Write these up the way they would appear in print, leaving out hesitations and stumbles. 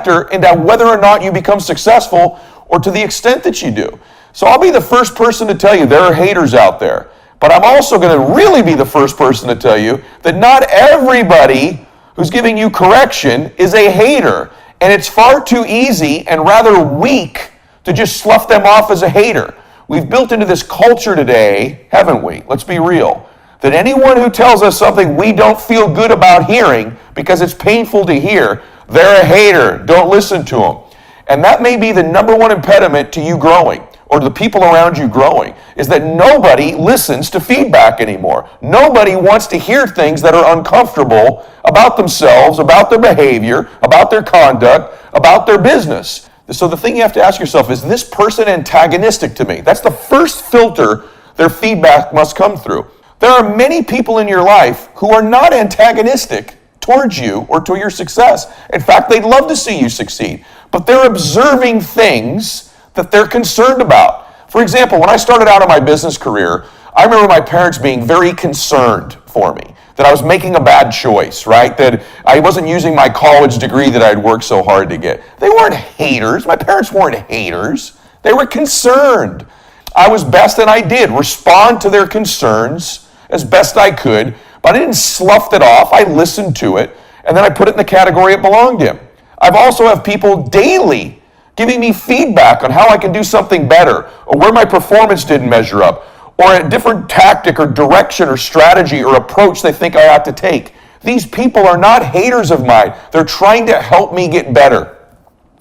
factor into whether or not you become successful or to the extent that you do. So I'll be the first person to tell you there are haters out there. But I'm also going to really be the first person to tell you that not everybody who's giving you correction is a hater. And it's far too easy and rather weak to just slough them off as a hater. We've built into this culture today, haven't we? Let's be real. That anyone who tells us something we don't feel good about hearing because it's painful to hear, they're a hater. Don't listen to them. And that may be the number one impediment to you growing or to the people around you growing, is that nobody listens to feedback anymore. Nobody wants to hear things that are uncomfortable about themselves, about their behavior, about their conduct, about their business. So the thing you have to ask yourself is this person antagonistic to me? That's the first filter their feedback must come through. There are many people in your life who are not antagonistic towards you or to your success. In fact, they'd love to see you succeed, but they're observing things that they're concerned about. For example, when I started out in my business career, I remember my parents being very concerned for me, that I was making a bad choice, right? That I wasn't using my college degree that I'd worked so hard to get. They weren't haters. My parents weren't haters. They were concerned. I was best, and I did respond to their concerns as best I could, but I didn't slough it off. I listened to it, and then I put it in the category it belonged in. I've also have people daily giving me feedback on how I can do something better, or where my performance didn't measure up, or a different tactic or direction or strategy or approach they think I ought to take. These people are not haters of mine. They're trying to help me get better.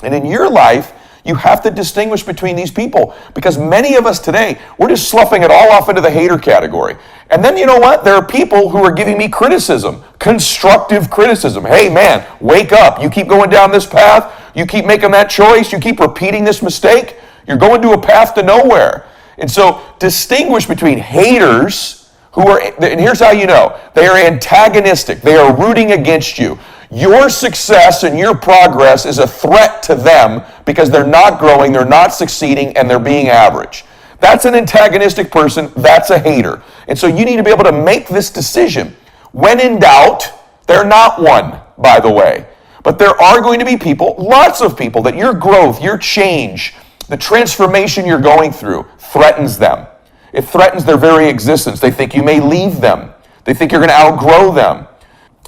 And in your life, you have to distinguish between these people, because many of us today, we're just sloughing it all off into the hater category. And then you know what? There are people who are giving me criticism, constructive criticism. Hey man, wake up. You keep going down this path. You keep making that choice. You keep repeating this mistake. You're going to a path to nowhere. And so distinguish between haters who are, and here's how you know, they are antagonistic. They are rooting against you. Your success and your progress is a threat to them because they're not growing, they're not succeeding, and they're being average. That's an antagonistic person. That's a hater. And so you need to be able to make this decision. When in doubt, they're not one, by the way. But there are going to be people, lots of people, that your growth, your change, the transformation you're going through threatens them. It threatens their very existence. They think you may leave them. They think you're going to outgrow them.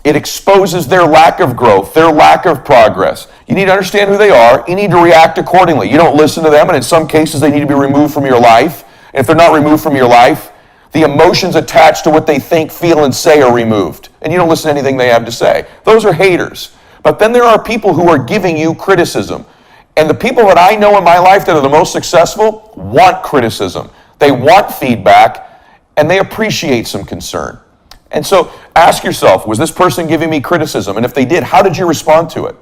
It exposes their lack of growth, their lack of progress. You need to understand who they are. You need to react accordingly. You don't listen to them, and in some cases they need to be removed from your life. And if they're not removed from your life, the emotions attached to what they think, feel, and say are removed. And you don't listen to anything they have to say. Those are haters. But then there are people who are giving you criticism. And the people that I know in my life that are the most successful want criticism. They want feedback, and they appreciate some concern. And so ask yourself, was this person giving me criticism? And if they did, how did you respond to it?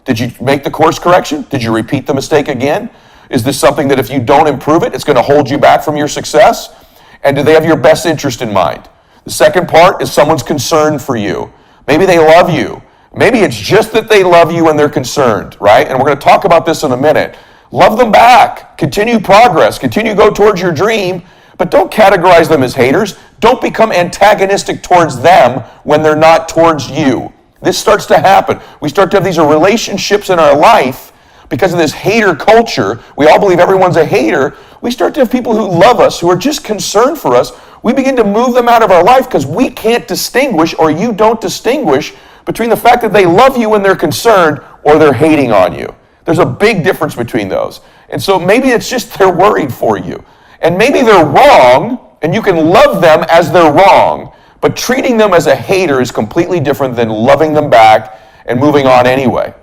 Did you make the course correction? Did you repeat the mistake again? Is this something that if you don't improve it, it's going to hold you back from your success? And do they have your best interest in mind? The second part is someone's concern for you. Maybe they love you. Maybe it's just that they love you and they're concerned, right? And we're going to talk about this in a minute. Love them back. Continue progress. Continue to go towards your dream, but don't categorize them as haters. Don't become antagonistic towards them when they're not towards you. This starts to happen. We start to have these relationships in our life because of this hater culture. We all believe everyone's a hater. We start to have people who love us, who are just concerned for us. We begin to move them out of our life because we can't distinguish, or you don't distinguish, between the fact that they love you when they're concerned or they're hating on you. There's a big difference between those. And so maybe it's just they're worried for you. And maybe they're wrong, and you can love them as they're wrong, but treating them as a hater is completely different than loving them back and moving on anyway.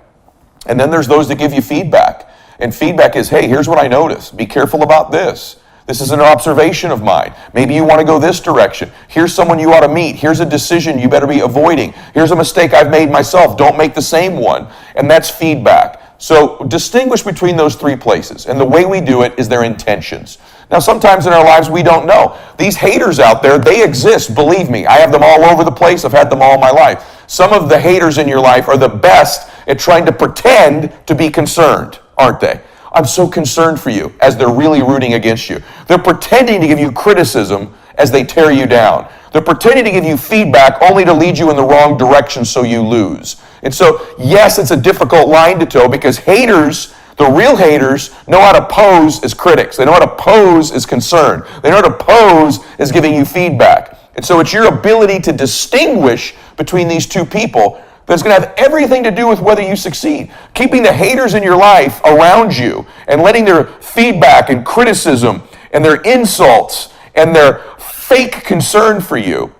And then there's those that give you feedback. And feedback is, hey, here's what I noticed. Be careful about this. This is an observation of mine. Maybe you want to go this direction. Here's someone you ought to meet. Here's a decision you better be avoiding. Here's a mistake I've made myself. Don't make the same one. And that's feedback. So distinguish between those three places. And the way we do it is their intentions. Now, sometimes in our lives, we don't know. These haters out there, they exist. Believe me, I have them all over the place. I've had them all my life. Some of the haters in your life are the best at trying to pretend to be concerned, aren't they? I'm so concerned for you, as they're really rooting against you. They're pretending to give you criticism as they tear you down. They're pretending to give you feedback only to lead you in the wrong direction so you lose. And so, yes, it's a difficult line to toe because haters, the real haters, know how to pose as critics. They know how to pose as concern. They know how to pose as giving you feedback. And so it's your ability to distinguish between these two people that's going to have everything to do with whether you succeed. Keeping the haters in your life around you and letting their feedback and criticism and their insults and their fake concern for you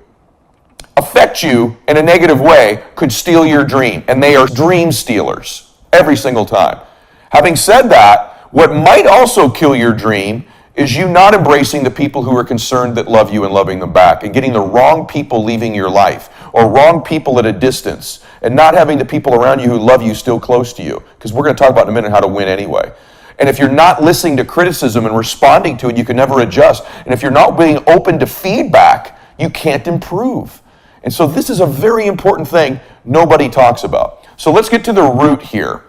affect you in a negative way could steal your dream. And they are dream stealers every single time. Having said that, what might also kill your dream is you not embracing the people who are concerned that love you and loving them back, and getting the wrong people leaving your life, or wrong people at a distance, and not having the people around you who love you still close to you. Because we're going to talk about in a minute how to win anyway. And if you're not listening to criticism and responding to it, you can never adjust. And if you're not being open to feedback, you can't improve. And so this is a very important thing nobody talks about. So let's get to the root here.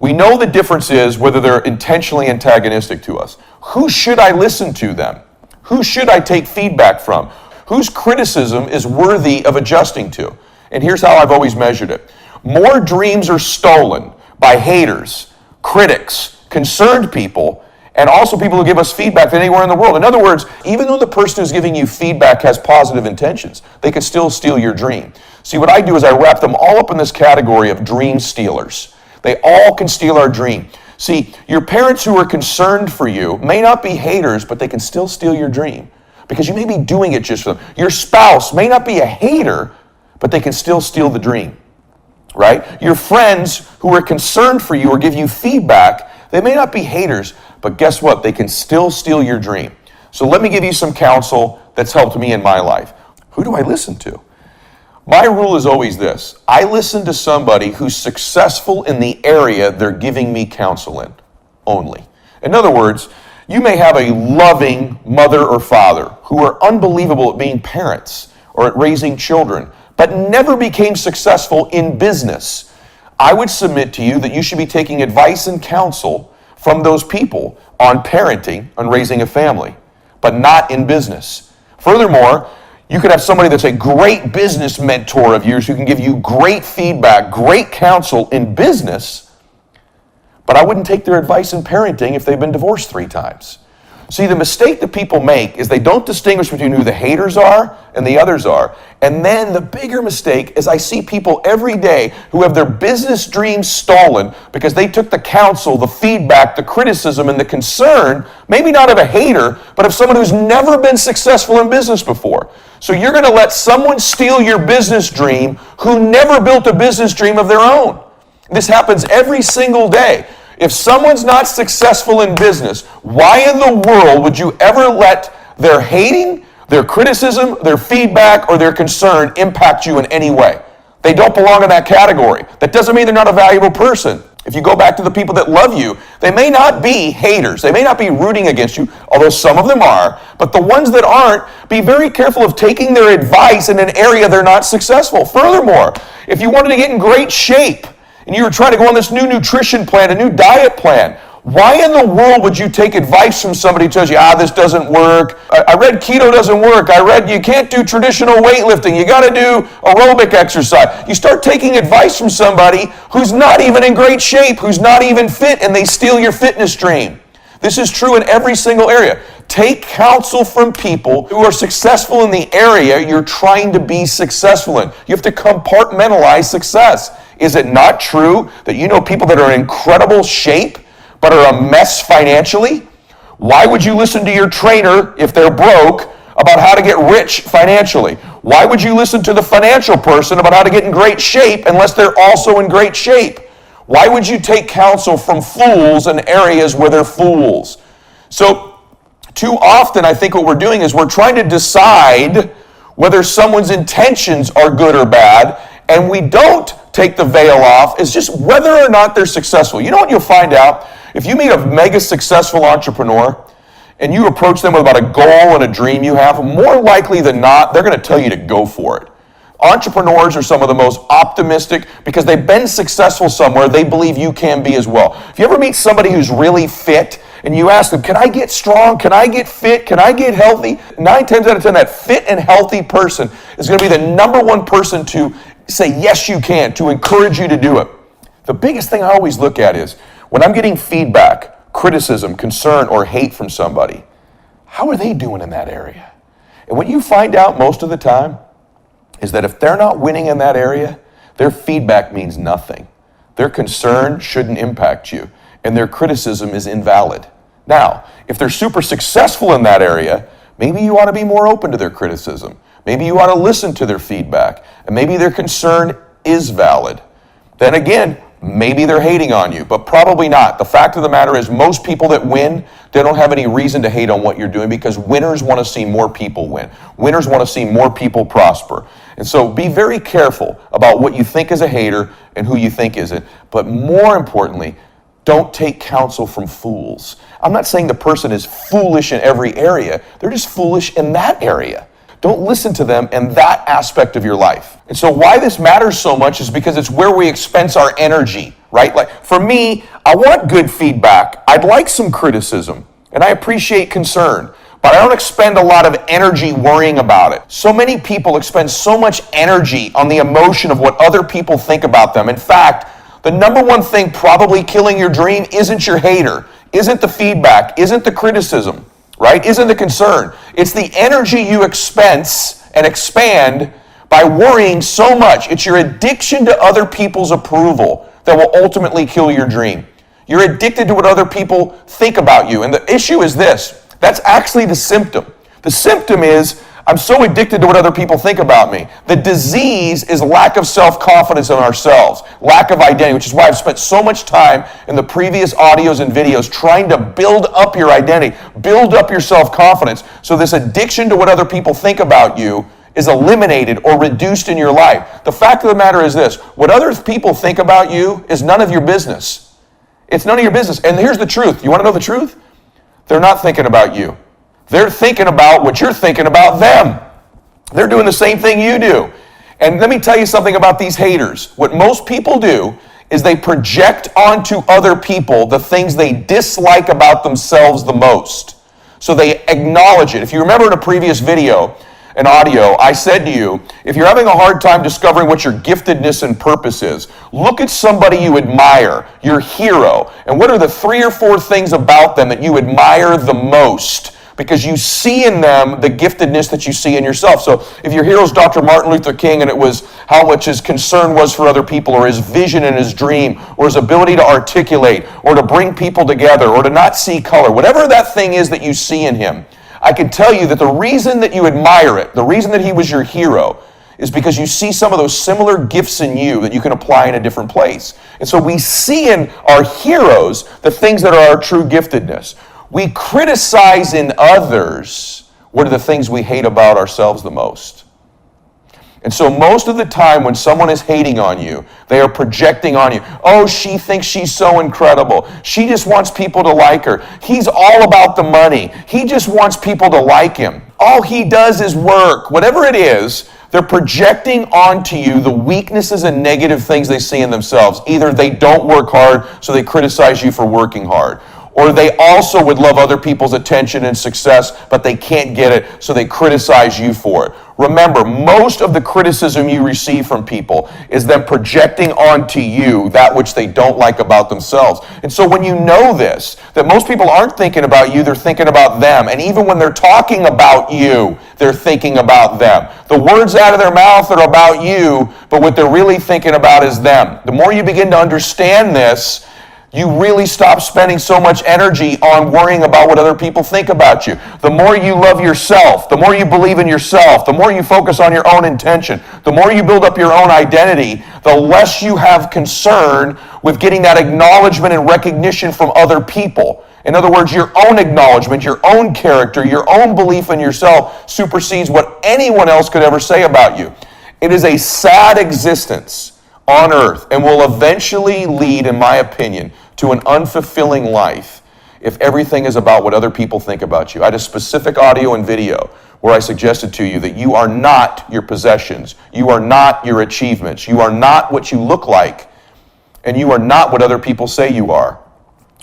We know the difference is whether they're intentionally antagonistic to us. Who should I listen to then? Who should I take feedback from? Whose criticism is worthy of adjusting to? And here's how I've always measured it. More dreams are stolen by haters, critics, concerned people, and also people who give us feedback than anywhere in the world. In other words, even though the person who's giving you feedback has positive intentions, they could still steal your dream. See, what I do is I wrap them all up in this category of dream stealers. They all can steal our dream. See, your parents who are concerned for you may not be haters, but they can still steal your dream because you may be doing it just for them. Your spouse may not be a hater, but they can still steal the dream, right? Your friends who are concerned for you or give you feedback, they may not be haters, but guess what? They can still steal your dream. So let me give you some counsel that's helped me in my life. Who do I listen to? My rule is always this. I listen to somebody who's successful in the area they're giving me counsel in, only. In other words, you may have a loving mother or father who are unbelievable at being parents or at raising children, but never became successful in business. I would submit to you that you should be taking advice and counsel from those people on parenting, on raising a family, but not in business. Furthermore, you could have somebody that's a great business mentor of yours who can give you great feedback, great counsel in business, but I wouldn't take their advice in parenting if they've been divorced 3 times. See, the mistake that people make is they don't distinguish between who the haters are and the others are. And then the bigger mistake is I see people every day who have their business dreams stolen because they took the counsel, the feedback, the criticism, and the concern, maybe not of a hater, but of someone who's never been successful in business before. So you're going to let someone steal your business dream who never built a business dream of their own. This happens every single day. If someone's not successful in business, why in the world would you ever let their hating, their criticism, their feedback, or their concern impact you in any way? They don't belong in that category. That doesn't mean they're not a valuable person. If you go back to the people that love you, they may not be haters. They may not be rooting against you, although some of them are. But the ones that aren't, be very careful of taking their advice in an area they're not successful. Furthermore, if you wanted to get in great shape, and you were trying to go on this new nutrition plan, a new diet plan, why in the world would you take advice from somebody who tells you, this doesn't work, I read keto doesn't work, I read you can't do traditional weightlifting, you got to do aerobic exercise. You start taking advice from somebody who's not even in great shape, who's not even fit, and they steal your fitness dream. This is true in every single area. Take counsel from people who are successful in the area you're trying to be successful in. You have to compartmentalize success. Is it not true that you know people that are in incredible shape but are a mess financially? Why would you listen to your trainer if they're broke about how to get rich financially? Why would you listen to the financial person about how to get in great shape unless they're also in great shape? Why would you take counsel from fools in areas where they're fools? So too often I think what we're doing is we're trying to decide whether someone's intentions are good or bad, and we don't take the veil off. It's just whether or not they're successful. You know what you'll find out? If you meet a mega successful entrepreneur and you approach them with about a goal and a dream you have, more likely than not, they're going to tell you to go for it. Entrepreneurs are some of the most optimistic because they've been successful somewhere. They believe you can be as well. If you ever meet somebody who's really fit and you ask them, can I get strong? Can I get fit? Can I get healthy? 9 times out of 10, that fit and healthy person is going to be the number one person to say, yes, you can, to encourage you to do it. The biggest thing I always look at is when I'm getting feedback, criticism, concern, or hate from somebody, how are they doing in that area? And what you find out most of the time is that if they're not winning in that area, their feedback means nothing. Their concern shouldn't impact you, and their criticism is invalid. Now, if they're super successful in that area, maybe you ought to be more open to their criticism. Maybe you ought to listen to their feedback, and maybe their concern is valid. Then again, maybe they're hating on you, but probably not. The fact of the matter is most people that win, they don't have any reason to hate on what you're doing because winners want to see more people win. Winners want to see more people prosper. And so be very careful about what you think is a hater and who you think isn't. But more importantly, don't take counsel from fools. I'm not saying the person is foolish in every area. They're just foolish in that area. Don't listen to them in that aspect of your life. And so why this matters so much is because it's where we expense our energy, right? Like for me, I want good feedback. I'd like some criticism, and I appreciate concern, but I don't expend a lot of energy worrying about it. So many people expend so much energy on the emotion of what other people think about them. In fact, the number one thing probably killing your dream isn't your hater, isn't the feedback, isn't the criticism, right? Isn't the concern. It's the energy you expense and expand by worrying so much. It's your addiction to other people's approval that will ultimately kill your dream. You're addicted to what other people think about you. And the issue is this. That's actually the symptom. The symptom is I'm so addicted to what other people think about me. The disease is lack of self-confidence in ourselves, lack of identity, which is why I've spent so much time in the previous audios and videos trying to build up your identity, build up your self-confidence, so this addiction to what other people think about you is eliminated or reduced in your life. The fact of the matter is this, what other people think about you is none of your business. It's none of your business. And here's the truth. You want to know the truth? They're not thinking about you. They're thinking about what you're thinking about them. They're doing the same thing you do. And let me tell you something about these haters. What most people do is they project onto other people the things they dislike about themselves the most. So they acknowledge it. If you remember in a previous video, an audio, I said to you, if you're having a hard time discovering what your giftedness and purpose is, look at somebody you admire, your hero, and what are the 3 or 4 things about them that you admire the most? Because you see in them the giftedness that you see in yourself. So if your hero is Dr. Martin Luther King and it was how much his concern was for other people or his vision and his dream or his ability to articulate or to bring people together or to not see color, whatever that thing is that you see in him, I can tell you that the reason that you admire it, the reason that he was your hero, is because you see some of those similar gifts in you that you can apply in a different place. And so we see in our heroes the things that are our true giftedness. We criticize in others what are the things we hate about ourselves the most. And so most of the time when someone is hating on you, they are projecting on you. Oh, she thinks she's so incredible. She just wants people to like her. He's all about the money. He just wants people to like him. All he does is work. Whatever it is, they're projecting onto you the weaknesses and negative things they see in themselves. Either they don't work hard, so they criticize you for working hard. Or they also would love other people's attention and success, but they can't get it, so they criticize you for it. Remember, most of the criticism you receive from people is them projecting onto you that which they don't like about themselves. And so when you know this, that most people aren't thinking about you, they're thinking about them. And even when they're talking about you, they're thinking about them. The words out of their mouth are about you, but what they're really thinking about is them. The more you begin to understand this, you really stop spending so much energy on worrying about what other people think about you. The more you love yourself, the more you believe in yourself, the more you focus on your own intention, the more you build up your own identity, the less you have concern with getting that acknowledgement and recognition from other people. In other words, your own acknowledgement, your own character, your own belief in yourself supersedes what anyone else could ever say about you. It is a sad existence on earth and will eventually lead, in my opinion, to an unfulfilling life if everything is about what other people think about you. I had a specific audio and video where I suggested to you that you are not your possessions. You are not your achievements. You are not what you look like. And you are not what other people say you are.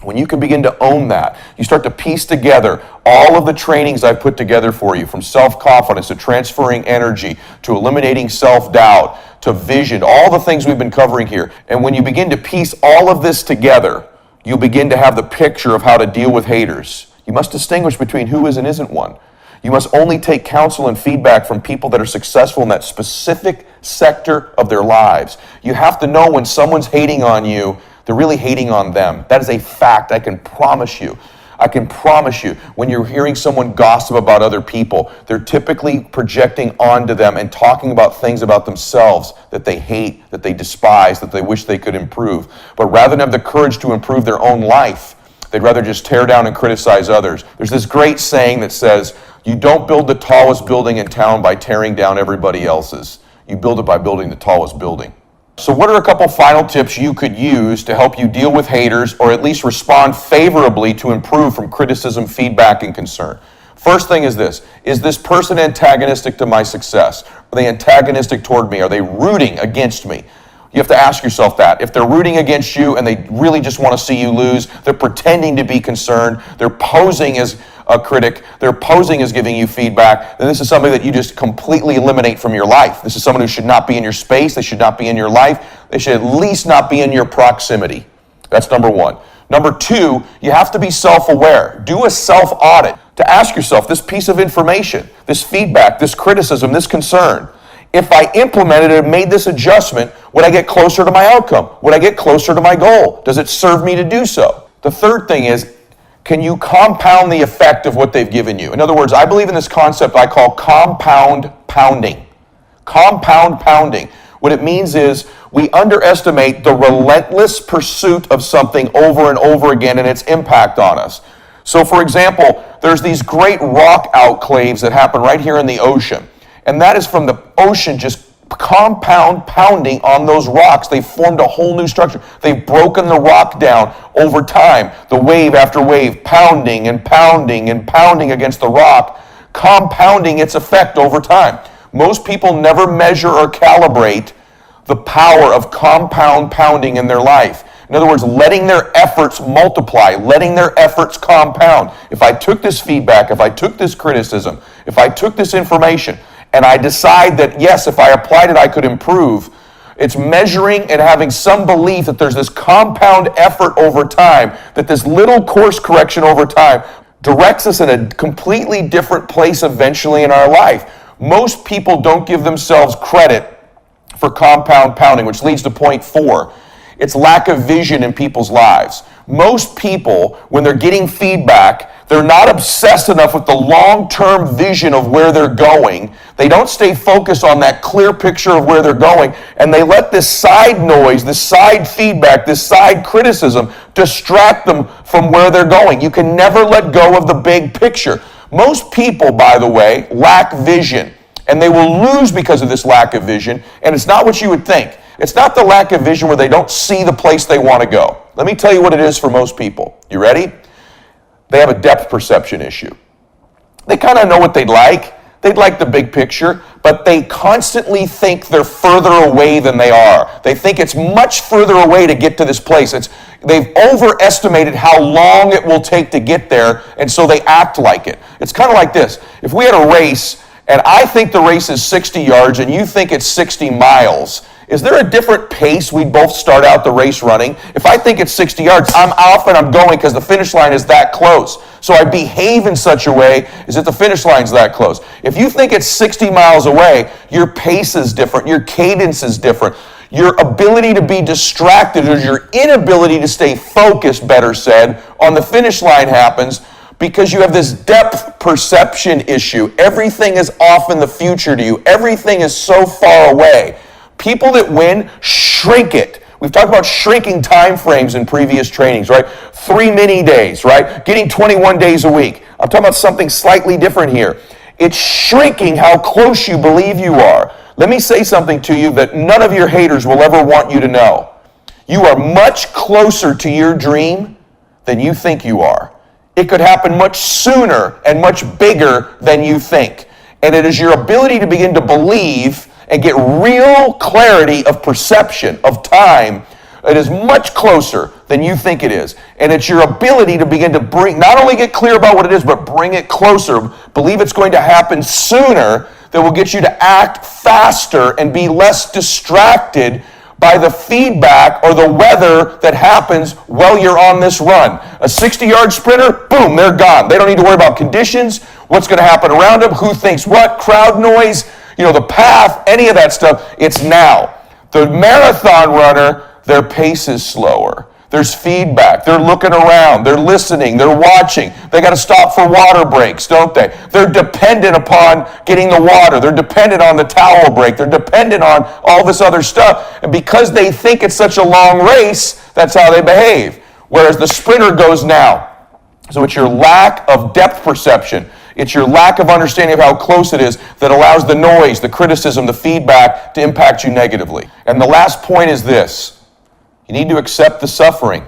When you can begin to own that, you start to piece together all of the trainings I've put together for you, from self-confidence to transferring energy to eliminating self-doubt to vision, all the things we've been covering here. And when you begin to piece all of this together, you'll begin to have the picture of how to deal with haters. You must distinguish between who is and isn't one. You must only take counsel and feedback from people that are successful in that specific sector of their lives. You have to know when someone's hating on you, they're really hating on them. That is a fact, I can promise you. I can promise you, when you're hearing someone gossip about other people, they're typically projecting onto them and talking about things about themselves that they hate, that they despise, that they wish they could improve. But rather than have the courage to improve their own life, they'd rather just tear down and criticize others. There's this great saying that says, you don't build the tallest building in town by tearing down everybody else's. You build it by building the tallest building. So what are a couple final tips you could use to help you deal with haters, or at least respond favorably to improve from criticism, feedback, and concern? First thing is this person antagonistic to my success? Are they antagonistic toward me? Are they rooting against me? You have to ask yourself that. If they're rooting against you and they really just want to see you lose, they're pretending to be concerned, they're posing as a critic, they're posing as giving you feedback, then this is something that you just completely eliminate from your life. This is someone who should not be in your space, they should not be in your life, they should at least not be in your proximity. That's number one. Number two, you have to be self-aware. Do a self-audit to ask yourself, this piece of information, this feedback, this criticism, this concern, if I implemented it and made this adjustment, would I get closer to my outcome? Would I get closer to my goal? Does it serve me to do so? The third thing is, can you compound the effect of what they've given you? In other words, I believe in this concept I call compound pounding. Compound pounding. What it means is we underestimate the relentless pursuit of something over and over again and its impact on us. So for example, there's these great rock outclaves that happen right here in the ocean. And that is from the ocean just compound pounding on those rocks. They've formed a whole new structure. They've broken the rock down over time. The wave after wave, pounding and pounding and pounding against the rock, compounding its effect over time. Most people never measure or calibrate the power of compound pounding in their life. In other words, letting their efforts multiply, letting their efforts compound. If I took this feedback, if I took this criticism, if I took this information, and I decide that, yes, if I applied it, I could improve, it's measuring and having some belief that there's this compound effort over time, that this little course correction over time directs us in a completely different place eventually in our life. Most people don't give themselves credit for compound pounding, which leads to point 4. It's lack of vision in people's lives. Most people, when they're getting feedback, they're not obsessed enough with the long-term vision of where they're going. They don't stay focused on that clear picture of where they're going, and they let this side noise, this side feedback, this side criticism distract them from where they're going. You can never let go of the big picture. Most people, by the way, lack vision, and they will lose because of this lack of vision, and it's not what you would think. It's not the lack of vision where they don't see the place they want to go. Let me tell you what it is for most people. You ready? They have a depth perception issue. They kind of know what they'd like. They'd like the big picture, but they constantly think they're further away than they are. They think it's much further away to get to this place. They've overestimated how long it will take to get there, and so they act like it. It's kind of like this. If we had a race, and I think the race is 60 yards, and you think it's 60 miles, is there a different pace we'd both start out the race running? If I think it's 60 yards, I'm off and I'm going because the finish line is that close. So I behave in such a way as if the finish line's that close. If you think it's 60 miles away, your pace is different, your cadence is different. Your ability to be distracted, or your inability to stay focused, better said, on the finish line happens because you have this depth perception issue. Everything is off in the future to you. Everything is so far away. People that win shrink it. We've talked about shrinking time frames in previous trainings, right? 3 mini days, right? Getting 21 days a week. I'm talking about something slightly different here. It's shrinking how close you believe you are. Let me say something to you that none of your haters will ever want you to know. You are much closer to your dream than you think you are. It could happen much sooner and much bigger than you think. And it is your ability to begin to believe and get real clarity of perception, of time. It is much closer than you think it is. And it's your ability to begin to not only get clear about what it is, but bring it closer. Believe it's going to happen sooner, that will get you to act faster and be less distracted by the feedback or the weather that happens while you're on this run. A 60-yard sprinter, boom, they're gone. They don't need to worry about conditions, what's going to happen around them, who thinks what, crowd noise, the path, any of that stuff. It's now. The marathon runner, their pace is slower. There's feedback. They're looking around. They're listening. They're watching. They got to stop for water breaks, don't they? They're dependent upon getting the water. They're dependent on the towel break. They're dependent on all this other stuff. And because they think it's such a long race, that's how they behave. Whereas the sprinter goes now. So it's your lack of depth perception. It's your lack of understanding of how close it is that allows the noise, the criticism, the feedback to impact you negatively. And the last point is this. You need to accept the suffering.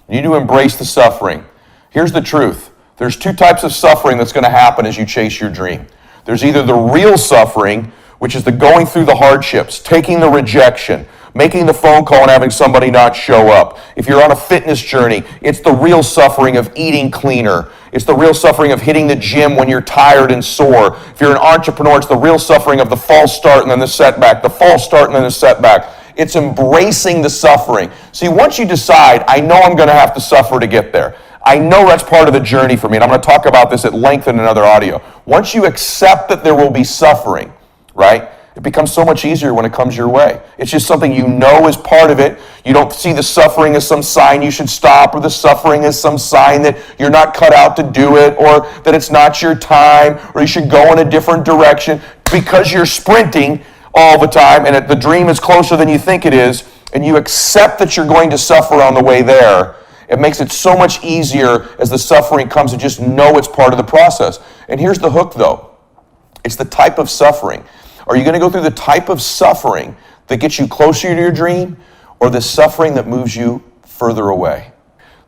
You need to embrace the suffering. Here's the truth. There's two types of suffering that's going to happen as you chase your dream. There's either the real suffering, which is the going through the hardships, taking the rejection, making the phone call and having somebody not show up. If you're on a fitness journey, it's the real suffering of eating cleaner. It's the real suffering of hitting the gym when you're tired and sore. If you're an entrepreneur, it's the real suffering of the false start and then the setback, the false start and then the setback. It's embracing the suffering. See, once you decide, I know I'm going to have to suffer to get there. I know that's part of the journey for me, and I'm going to talk about this at length in another audio. Once you accept that there will be suffering, right, it becomes so much easier when it comes your way. It's just something you know is part of it. You don't see the suffering as some sign you should stop, or the suffering as some sign that you're not cut out to do it, or that it's not your time, or you should go in a different direction. Because you're sprinting all the time, and the dream is closer than you think it is, and you accept that you're going to suffer on the way there, it makes it so much easier as the suffering comes to just know it's part of the process. And here's the hook, though. It's the type of suffering. Are you going to go through the type of suffering that gets you closer to your dream, or the suffering that moves you further away?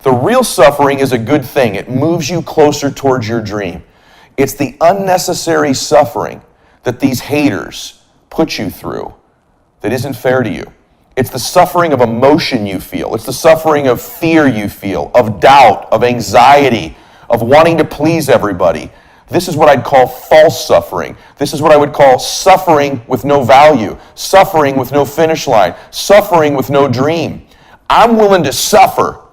The real suffering is a good thing. It moves you closer towards your dream. It's the unnecessary suffering that these haters put you through that isn't fair to you. It's the suffering of emotion you feel. It's the suffering of fear you feel, of doubt, of anxiety, of wanting to please everybody. This is what I'd call false suffering. This is what I would call suffering with no value, suffering with no finish line, suffering with no dream. I'm willing to suffer,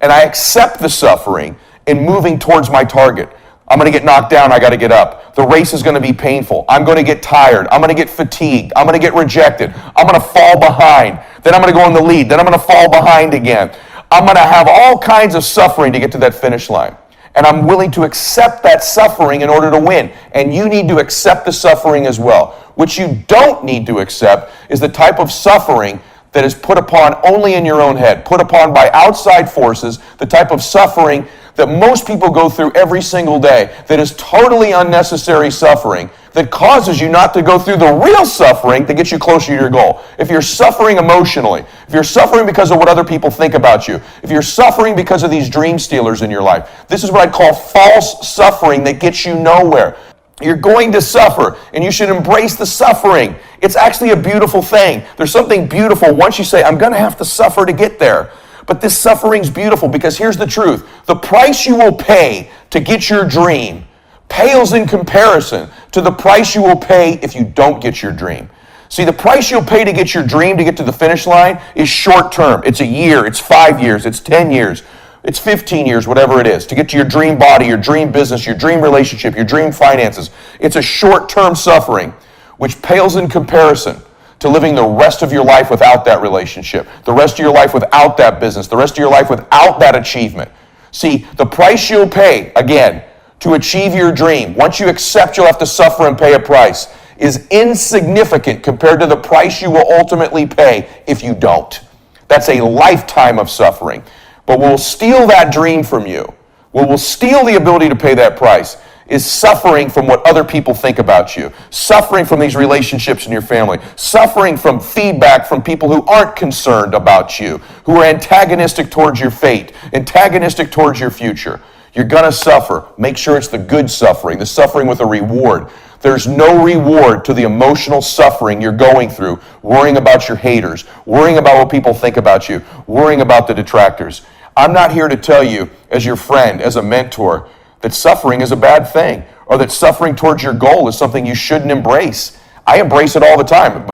and I accept the suffering in moving towards my target. I'm going to get knocked down, I got to get up. The race is going to be painful. I'm going to get tired. I'm going to get fatigued. I'm going to get rejected. I'm going to fall behind. Then I'm going to go in the lead. Then I'm going to fall behind again. I'm going to have all kinds of suffering to get to that finish line. And I'm willing to accept that suffering in order to win. And you need to accept the suffering as well. What you don't need to accept is the type of suffering that is put upon only in your own head, put upon by outside forces, the type of suffering that most people go through every single day, that is totally unnecessary suffering, that causes you not to go through the real suffering that gets you closer to your goal. If you're suffering emotionally, if you're suffering because of what other people think about you, if you're suffering because of these dream stealers in your life, this is what I'd call false suffering that gets you nowhere. You're going to suffer, and you should embrace the suffering. It's actually a beautiful thing. There's something beautiful once you say, I'm going to have to suffer to get there. But this suffering's beautiful because here's the truth. The price you will pay to get your dream pales in comparison to the price you will pay if you don't get your dream. See, the price you'll pay to get your dream, to get to the finish line, is short term. It's a year, it's 5 years, it's 10 years, it's 15 years, whatever it is, to get to your dream body, your dream business, your dream relationship, your dream finances. It's a short-term suffering, which pales in comparison to living the rest of your life without that relationship, the rest of your life without that business, the rest of your life without that achievement. See, the price you'll pay, again, to achieve your dream, once you accept you'll have to suffer and pay a price, is insignificant compared to the price you will ultimately pay if you don't. That's a lifetime of suffering. But what will steal that dream from you, what will steal the ability to pay that price, is suffering from what other people think about you, suffering from these relationships in your family, suffering from feedback from people who aren't concerned about you, who are antagonistic towards your fate, antagonistic towards your future. You're going to suffer. Make sure it's the good suffering, the suffering with a reward. There's no reward to the emotional suffering you're going through, worrying about your haters, worrying about what people think about you, worrying about the detractors. I'm not here to tell you, as your friend, as a mentor, that suffering is a bad thing, or that suffering towards your goal is something you shouldn't embrace. I embrace it all the time.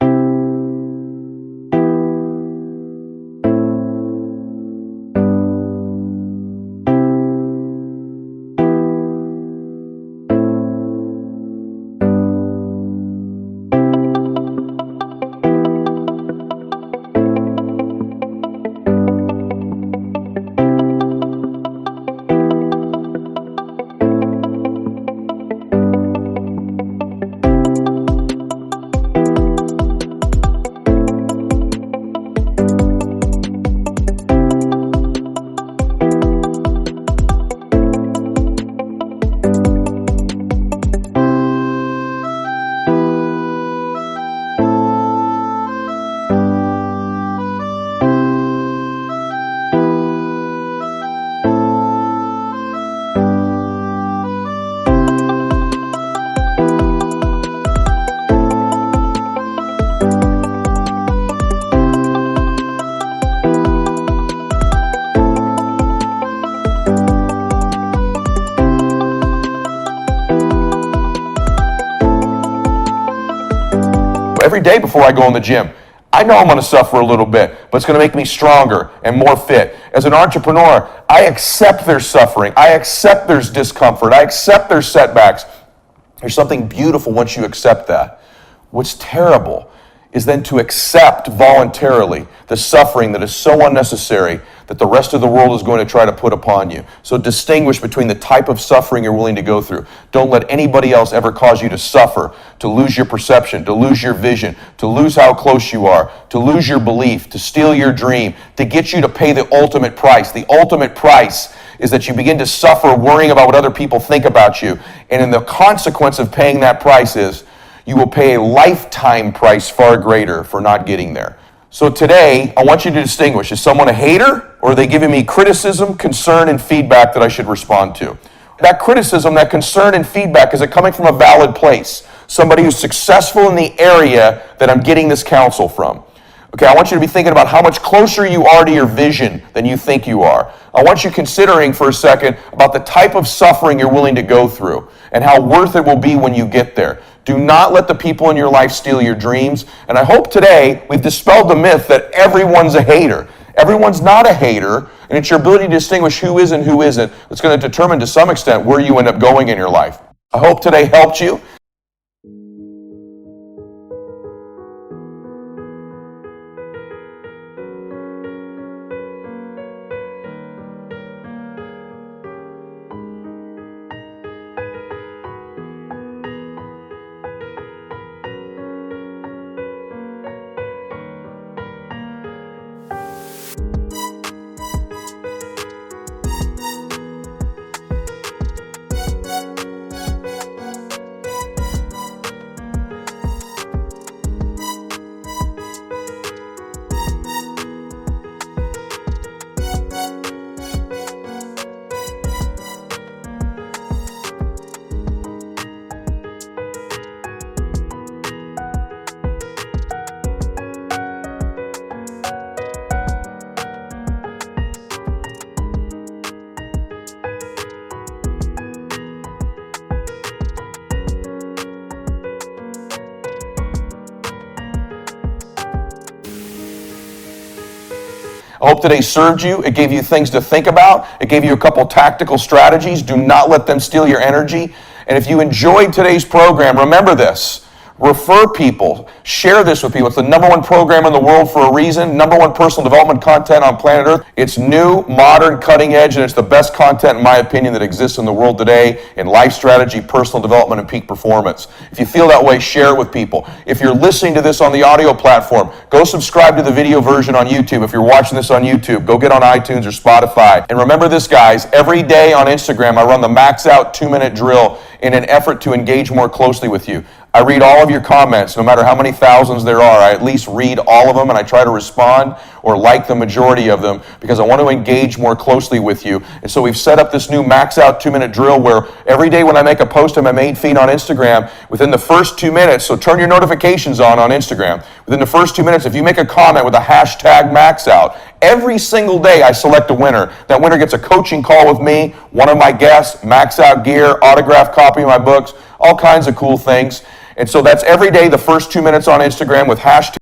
Every day before I go in the gym, I know I'm going to suffer a little bit, but it's going to make me stronger and more fit. As an entrepreneur, I accept their suffering. I accept there's discomfort. I accept their setbacks. There's something beautiful once you accept that. What's terrible is then to accept voluntarily the suffering that is so unnecessary that the rest of the world is going to try to put upon you. So distinguish between the type of suffering you're willing to go through. Don't let anybody else ever cause you to suffer, to lose your perception, to lose your vision, to lose how close you are, to lose your belief, to steal your dream, to get you to pay the ultimate price. The ultimate price is that you begin to suffer worrying about what other people think about you. And in the consequence of paying that price is you will pay a lifetime price far greater for not getting there. So today, I want you to distinguish, is someone a hater, or are they giving me criticism, concern, and feedback that I should respond to? That criticism, that concern and feedback, is it coming from a valid place? Somebody who's successful in the area that I'm getting this counsel from. Okay, I want you to be thinking about how much closer you are to your vision than you think you are. I want you considering for a second about the type of suffering you're willing to go through and how worth it will be when you get there. Do not let the people in your life steal your dreams. And I hope today we've dispelled the myth that everyone's a hater. Everyone's not a hater, and it's your ability to distinguish who is and who isn't that's going to determine to some extent where you end up going in your life. I hope today helped you. I hope today served you. It gave you things to think about. It gave you a couple tactical strategies. Do not let them steal your energy. And if you enjoyed today's program, remember this. Refer people. Share this with people. It's the #1 program in the world for a reason. #1 personal development content on planet Earth. It's new, modern, cutting edge, and it's the best content, in my opinion, that exists in the world today in life strategy, personal development, and peak performance. If you feel that way, share it with people. If you're listening to this on the audio platform, go subscribe to the video version on YouTube. If you're watching this on YouTube, go get on iTunes or Spotify. And remember this, guys, every day on Instagram, I run the Max Out 2-minute drill in an effort to engage more closely with you. I read all of your comments, no matter how many thousands there are. I at least read all of them, and I try to respond or like the majority of them because I want to engage more closely with you. And so we've set up this new max out 2-minute drill where every day when I make a post on my main feed on Instagram, within the first 2 minutes, so turn your notifications on Instagram. Within the first 2 minutes, if you make a comment with a hashtag max out, every single day I select a winner. That winner gets a coaching call with me, one of my guests, max out gear, autographed copy of my books, all kinds of cool things. And so that's every day, the first 2 minutes on Instagram with hashtag